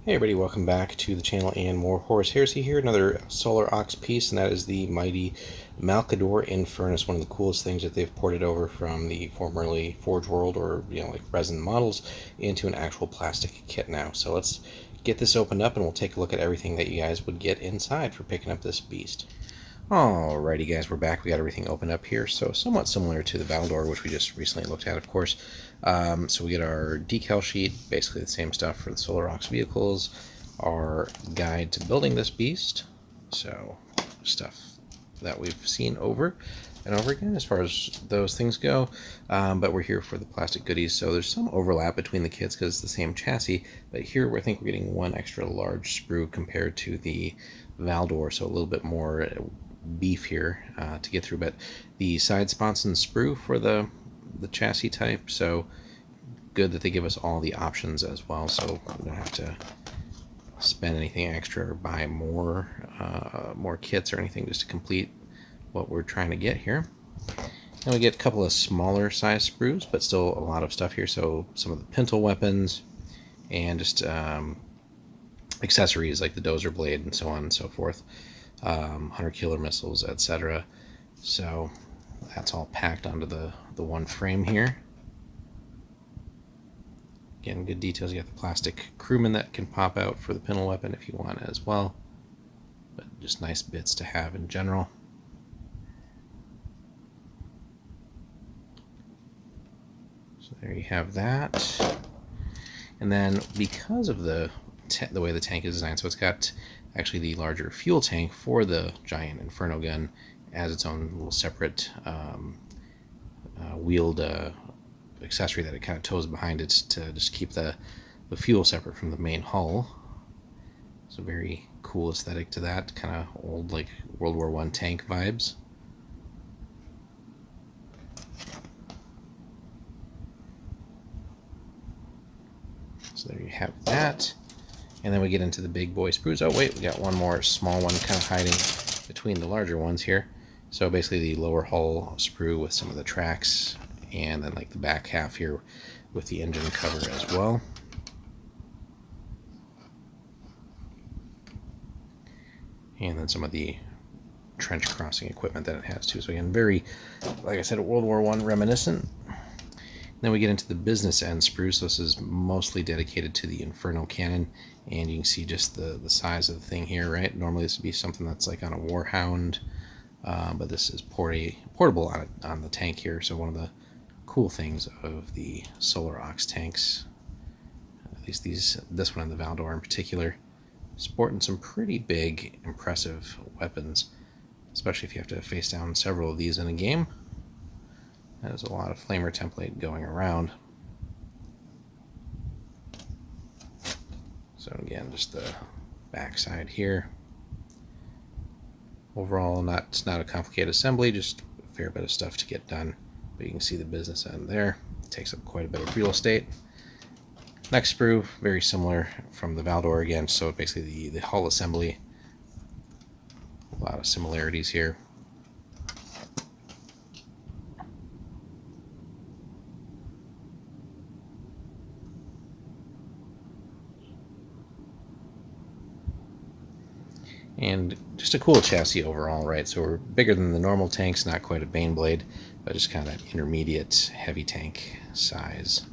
Hey everybody, welcome back to the channel and more Horus Heresy here. Another Solar Ox piece, and that is the mighty Malcador Infernus, one of the coolest things that they've ported over from the formerly Forge World or like resin models into an actual plastic kit now. So let's get this opened up and we'll take a look at everything that you guys would get inside for picking up this beast. Alrighty guys, we're back. We got everything open up here, so somewhat similar to the Valdor, which we just recently looked at, of course. So we get our decal sheet, basically the same stuff for the Solar Ox vehicles, our guide to building this beast, so stuff that we've seen over and over again as far as those things go, but we're here for the plastic goodies, so there's some overlap between the kits because it's the same chassis, but here I think we're getting one extra large sprue compared to the Valdor, so a little bit more beef here to get through, but the side sponson sprue for the chassis type, so good that they give us all the options as well, so we don't have to spend anything extra or buy more kits or anything just to complete what we're trying to get here. And we get a couple of smaller size sprues, but still a lot of stuff here, so some of the pintle weapons and just accessories like the dozer blade and so on and so forth, hunter killer missiles, etc. So that's all packed onto the one frame here. Again, good details. You got the plastic crewman that can pop out for the pintle weapon if you want as well, but just nice bits to have in general. So there you have that. And then because of the way the tank is designed, so it's got actually the larger fuel tank for the giant Inferno gun as its own little separate wheeled accessory that it kind of tows behind it to just keep the fuel separate from the main hull. So very cool aesthetic to that, kind of old like World War I tank vibes. So there you have that. And then we get into the big boy sprues. Oh wait, we got one more small one kind of hiding between the larger ones here. So basically the lower hull sprue with some of the tracks, and then like the back half here with the engine cover as well. And then some of the trench crossing equipment that it has too. So again, very, like I said, World War I reminiscent. Then we get into the business end sprue. So this is mostly dedicated to the Inferno cannon, and you can see just the size of the thing here, right? Normally this would be something that's like on a Warhound, but this is portable on the tank here. So one of the cool things of the Solar Ox tanks, at least this one in the Valdor in particular, sporting some pretty big, impressive weapons, especially if you have to face down several of these in a game. There's a lot of flamer template going around. So again, just the back side here. Overall, it's not a complicated assembly, just a fair bit of stuff to get done. But you can see the business end there. It takes up quite a bit of real estate. Next sprue, very similar from the Valdor again, so basically the hull assembly. A lot of similarities here. And just a cool chassis overall, right? So we're bigger than the normal tanks, not quite a Baneblade, but just kind of intermediate heavy tank size.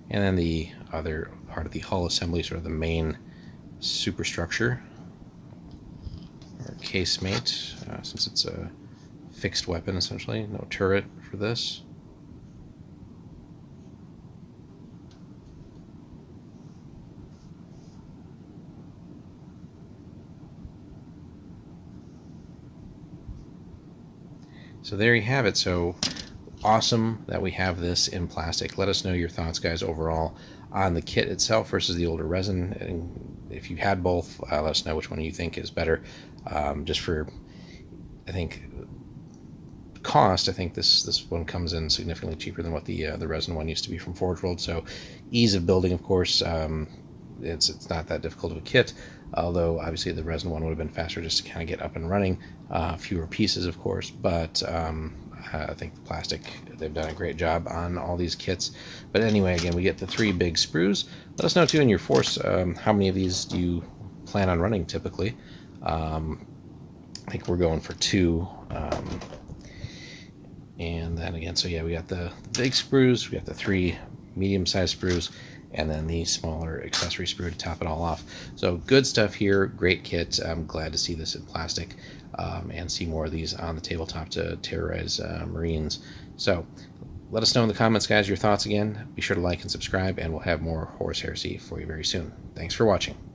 And then the other part of the hull assembly, sort of the main superstructure, or casemate, since it's a fixed weapon essentially, no turret for this. So there you have it. So awesome that we have this in plastic. Let us know your thoughts, guys, overall on the kit itself versus the older resin. And if you had both, let us know which one you think is better. Just for, I think, cost, I think this one comes in significantly cheaper than what the resin one used to be from Forge World. So ease of building, of course, it's not that difficult of a kit, although obviously the resin one would have been faster just to kind of get up and running. Fewer pieces, of course, but I think the plastic, they've done a great job on all these kits. But anyway, again, we get the 3 big sprues. Let us know too in your force, how many of these do you plan on running typically. I think we're going for 2. And then again, so yeah, we got the big sprues, we got the 3 medium-sized sprues, and then the smaller accessory sprue to top it all off. So good stuff here, great kit. I'm glad to see this in plastic, and see more of these on the tabletop to terrorize Marines. So let us know in the comments, guys, your thoughts again. Be sure to like and subscribe, and we'll have more Horus Heresy for you very soon. Thanks for watching.